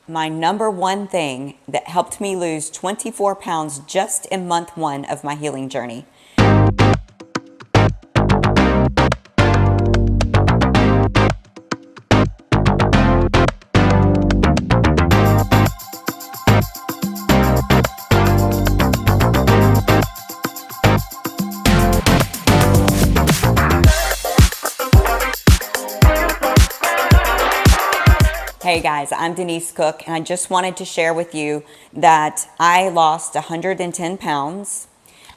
my number one thing that helped me lose 24 pounds just in month one of my healing journey. Hey guys, I'm Denise Cook, and I just wanted to share with you that I lost 110 pounds.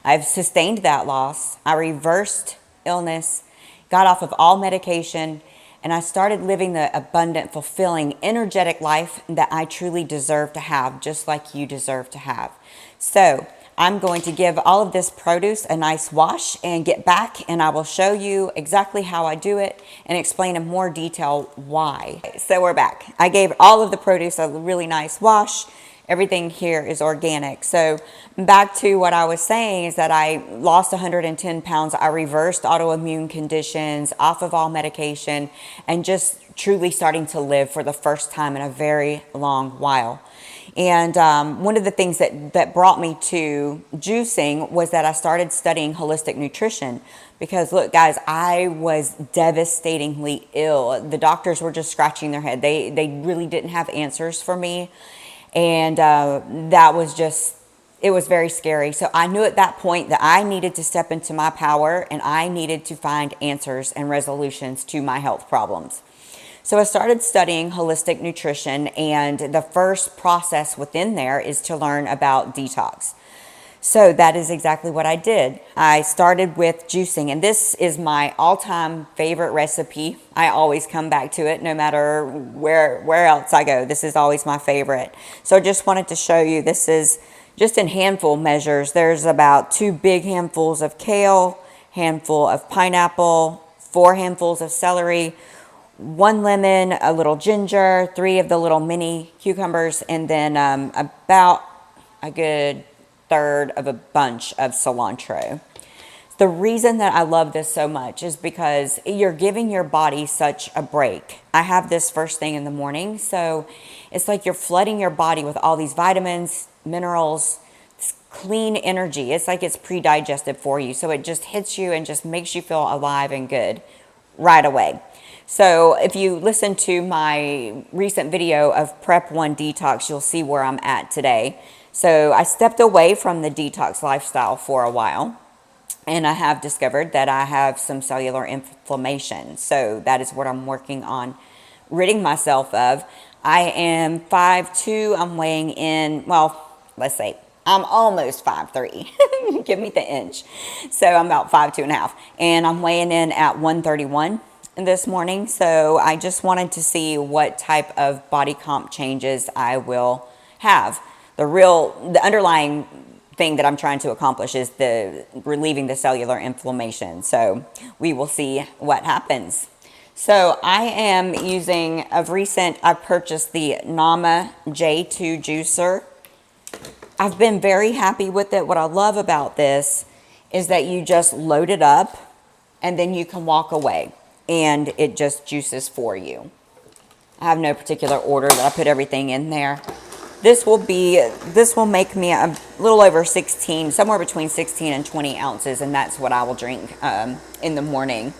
I've sustained that loss. I reversed illness, got off of all medication, and I started living the abundant, fulfilling, energetic life that I truly deserve to have, just like you deserve to have. So I'm going to give all of this produce a nice wash and get back, and I will show you exactly how I do it and explain in more detail why. So we're back. I gave all of the produce a really nice wash. Everything here is organic. So back to what I was saying is that I lost 110 pounds. I reversed autoimmune conditions, off of all medication, and just truly starting to live for the first time in a very long while. And one of the things that brought me to juicing was that I started studying holistic nutrition. Because look, guys, I was devastatingly ill. The doctors were just scratching their head. They really didn't have answers for me. And that was just, it was very scary. So I knew at that point that I needed to step into my power, and I needed to find answers and resolutions to my health problems. So I started studying holistic nutrition, and the first process within there is to learn about detox. So that is exactly what I did. I started with juicing, and this is my all-time favorite recipe. I always come back to it no matter where else I go. This is always my favorite. So I just wanted to show you, this is just in handful measures. There's about 2 big handfuls of kale, handful of pineapple, 4 handfuls of celery, 1 lemon, a little ginger, 3 of the little mini cucumbers, and then about a good third of a bunch of cilantro. The reason that I love this so much is because you're giving your body such a break. I have this first thing in the morning, so it's like you're flooding your body with all these vitamins, minerals, clean energy. It's like it's pre-digested for you, so it just hits you and just makes you feel alive and good right away. So if you listen to my recent video of Prep 1 Detox, you'll see where I'm at today. So I stepped away from the detox lifestyle for a while, and I have discovered that I have some cellular inflammation. So that is what I'm working on ridding myself of. I am 5'2". I'm weighing in, well, let's say I'm almost 5'3". Give me the inch. So I'm about 5'2.5", and I'm weighing in at 131 this morning. So I just wanted to see what type of body comp changes I will have. The underlying thing that I'm trying to accomplish is relieving the cellular inflammation. So we will see what happens. So I am using, of recent, I purchased the Nama J2 juicer. I've been very happy with it. What I love about this is that you just load it up and then you can walk away, and it just juices for you. I have no particular order that I put everything in there. This will make me a little over 16, somewhere between 16 and 20 ounces, and that's what I will drink in the morning.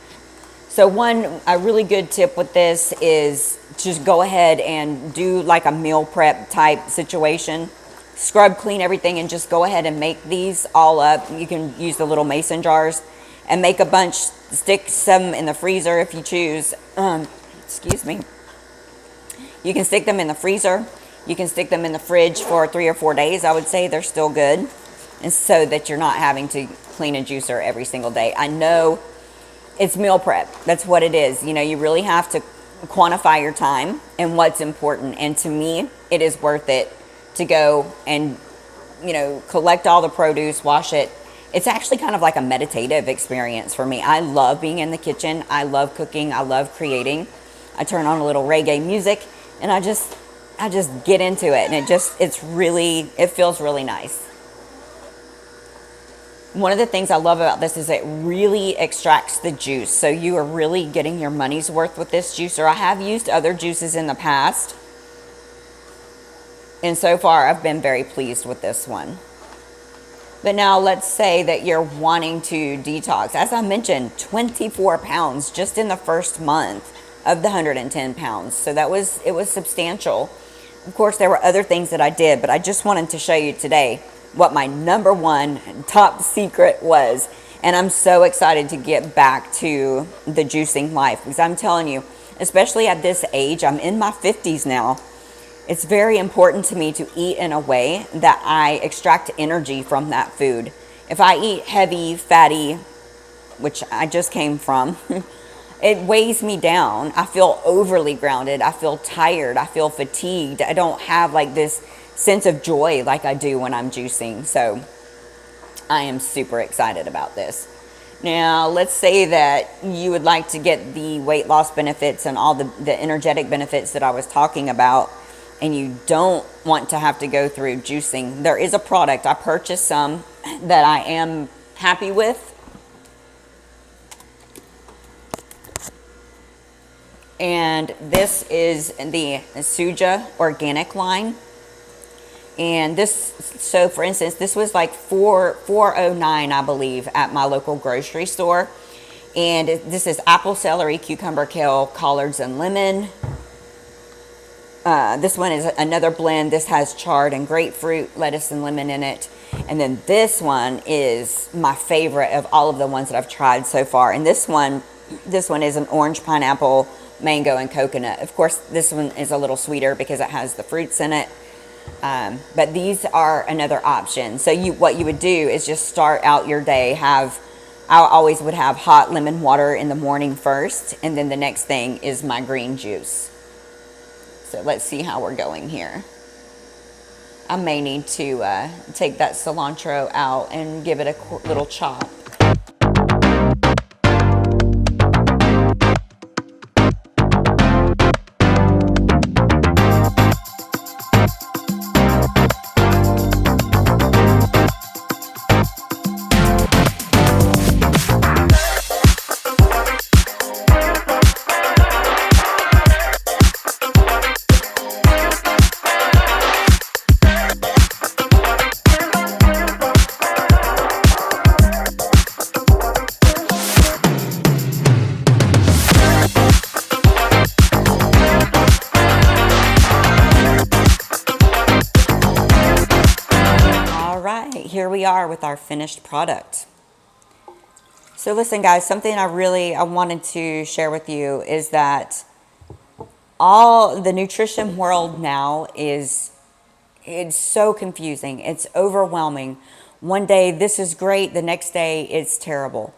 So a really good tip with this is just go ahead and do like a meal prep type situation. Scrub clean everything and just go ahead and make these all up. You can use the little mason jars and make a bunch, stick some in the freezer if you choose. Excuse me. You can stick them in the freezer. You can stick them in the fridge for 3 or 4 days. I would say they're still good. And so that you're not having to clean a juicer every single day. I know it's meal prep. That's what it is. You know, you really have to quantify your time and what's important. And to me, it is worth it to go and, you know, collect all the produce, wash it. It's actually kind of like a meditative experience for me. I love being in the kitchen. I love cooking. I love creating. I turn on a little reggae music and I just get into it, and it feels really nice. One of the things I love about this is it really extracts the juice. So you are really getting your money's worth with this juicer. I have used other juices in the past, And so far, I've been very pleased with this one. But now let's say that you're wanting to detox. As I mentioned, 24 pounds just in the first month of the 110 pounds. So it was substantial. Of course, there were other things that I did, but I just wanted to show you today what my number one top secret was. And I'm so excited to get back to the juicing life, because I'm telling you, especially at this age, I'm in my 50s now. It's very important to me to eat in a way that I extract energy from that food. If I eat heavy, fatty, which I just came from, it weighs me down. I feel overly grounded. I feel tired. I feel fatigued. I don't have like this sense of joy like I do when I'm juicing. So I am super excited about this. Now, let's say that you would like to get the weight loss benefits and all the energetic benefits that I was talking about, and you don't want to have to go through juicing. There is a product. I purchased some that I am happy with. And this is the Suja organic line. And this, so for instance, this was like $4.09, I believe, at my local grocery store. And this is apple, celery, cucumber, kale, collards, and lemon. This one is another blend. This has chard and grapefruit, lettuce, and lemon in it. And then this one is my favorite of all of the ones that I've tried so far. And this one is an orange, pineapple, mango, and coconut. Of course, this one is a little sweeter because it has the fruits in it. But these are another option. So what you would do is just start out your day. I always would have hot lemon water in the morning first, and then the next thing is my green juice. So let's see how we're going here. I may need to take that cilantro out and give it a little chop. Here we are with our finished product. So listen guys, something I wanted to share with you is that all the nutrition world now it's so confusing. It's overwhelming. One day this is great, the next day it's terrible.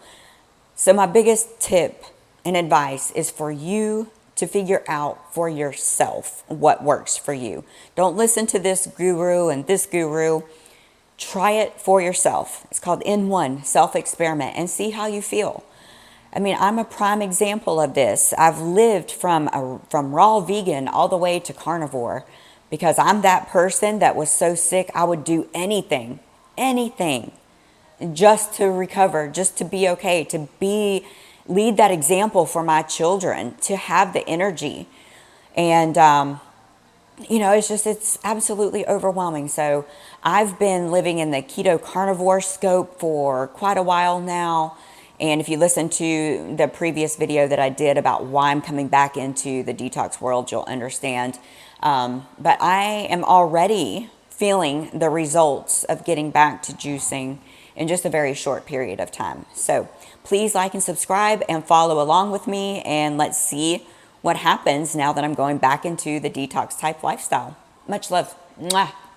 So my biggest tip and advice is for you to figure out for yourself what works for you. Don't listen to this guru and this guru. Try it for yourself. It's called N1, self-experiment, and see how you feel. I mean, I'm a prime example of this. I've lived from raw vegan all the way to carnivore because I'm that person that was so sick I would do anything just to recover, just to be okay, lead that example for my children, to have the energy. And it's absolutely overwhelming. So I've been living in the keto carnivore scope for quite a while now. And if you listen to the previous video that I did about why I'm coming back into the detox world, you'll understand. But I am already feeling the results of getting back to juicing in just a very short period of time. So please like and subscribe and follow along with me, and let's see what happens now that I'm going back into the detox type lifestyle. Much love. Mwah.